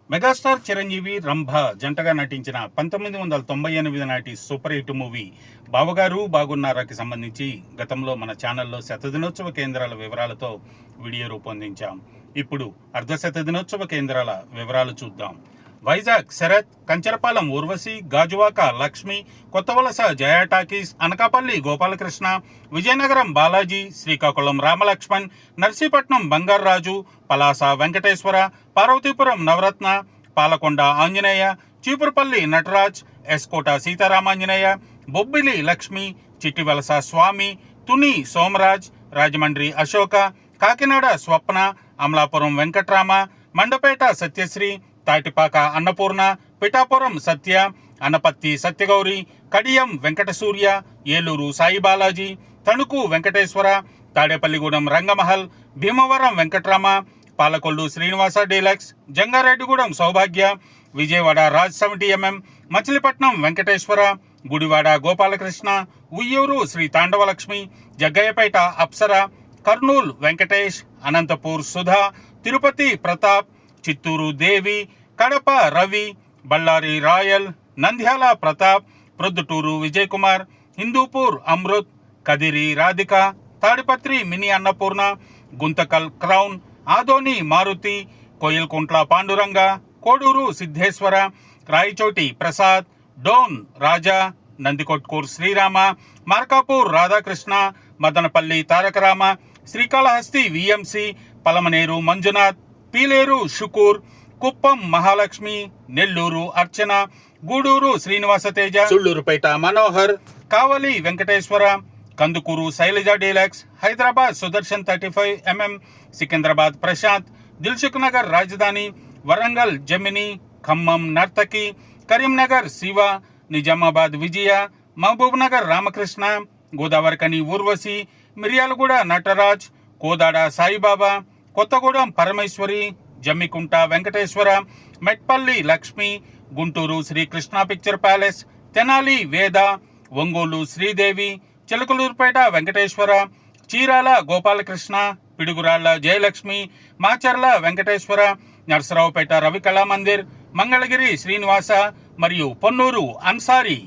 Megastar Chiranjeevi Rambha జంటగా నటించిన 1998 నాటి సూపర్ హిట్ మూవీ బావగారు బాగున్నారాకి సంబంధించి గతంలో మన ఛానల్లో శతదినోత్సవ కేంద్రాల వివరాలతో వీడియో రూపొందించాం. ఇప్పుడు అర్ధ శతదినోత్సవ కేంద్రాల వివరాలు చూద్దాం. వైజాగ్ శరత్, కంచరపాలెం ఊర్వశి, గాజువాక లక్ష్మి, కొత్తవలస జయా టాకీస్, అనకాపల్లి గోపాలకృష్ణ, విజయనగరం బాలాజీ, శ్రీకాకుళం రామలక్ష్మణ్, నర్సీపట్నం బంగారాజు, పలాస వెంకటేశ్వర, పార్వతీపురం నవరత్న, పాలకొండ ఆంజనేయ, చీపురుపల్లి నటరాజ్, ఎస్కోట సీతారామాంజనేయ, బొబ్బిలి లక్ష్మి, చిట్టివలస స్వామి, తుని సోమరాజ్, రాజమండ్రి అశోక, కాకినాడ స్వప్న, అమలాపురం వెంకట్రామ, మండపేట సత్యశ్రీ, తాటిపాక అన్నపూర్ణ, పిఠాపురం సత్య, అనపత్తి సత్యగౌరి, కడియం వెంకటసూర్య, ఏలూరు సాయి బాలాజీ, తణుకు వెంకటేశ్వర, తాడేపల్లిగూడెం రంగమహల్, భీమవరం వెంకట్రామ, పాలకొల్లు శ్రీనివాస డీలక్స్, జంగారెడ్డిగూడెం సౌభాగ్య, Vijayawada Raj 70mm, Machilipatnam Venkateswara, Gudivada Gopalakrishna, Uyyuru Sri Tandavalakshmi, Jaggayyapeta Apsara, Kurnool Venkatesh, Anantapur Sudha, Tirupati Pratap, Chittoor Devi, Kadapa Ravi, Bellary Royal, Nandyal Pratap, Proddatur Vijay Kumar, Hindupur Amrit, Kadiri Radhika, Tadipatri Mini Annapurna, Guntakal Crown, Adoni Maruti, Koilkuntla Panduranga, Koduru Siddheswara, Rayachoti Prasad, Dhone Raja, Nandikotkur Srirama, Markapur Radhakrishna, Madanapalle Tarakarama, Srikalahasti VMC, Palamaner Manjunath, Pileru Shukur, Kuppam Mahalakshmi, Nellore Archana, Gudur Srinivasa Teja, Sullurpeta Manohar, Kavali Venkateswara, Kandukur Shailaja deluxe, Hyderabad Sudarshan 35mm, Secunderabad Prashanth, Dilsukh Nagar రాజధాని, వరంగల్ జమిని, ఖమ్మం నర్తకి, కరీంనగర్ శివ, నిజామాబాద్ విజయ, మహబూబ్ నగర్ రామకృష్ణ, గోదావరికని ఊర్వశి, మిర్యాలగూడ నటరాజ్, కోదాడ సాయిబాబా, కొత్తగూడెం పరమేశ్వరి, జమ్మికుంట వెంకటేశ్వర, మెట్పల్లి లక్ష్మి, గుంటూరు శ్రీకృష్ణ పిక్చర్ ప్యాలెస్, తెనాలి వేద, ఒంగోలు శ్రీదేవి, చిలకలూరుపేట వెంకటేశ్వర, చీరాల గోపాలకృష్ణ, పిడుగురాళ్ల జయలక్ష్మి, మాచర్ల వెంకటేశ్వర, నర్సరావుపేట రవి కళామందిర్, మంగళగిరి శ్రీనివాస మరియు పొన్నూరు అన్సారీ.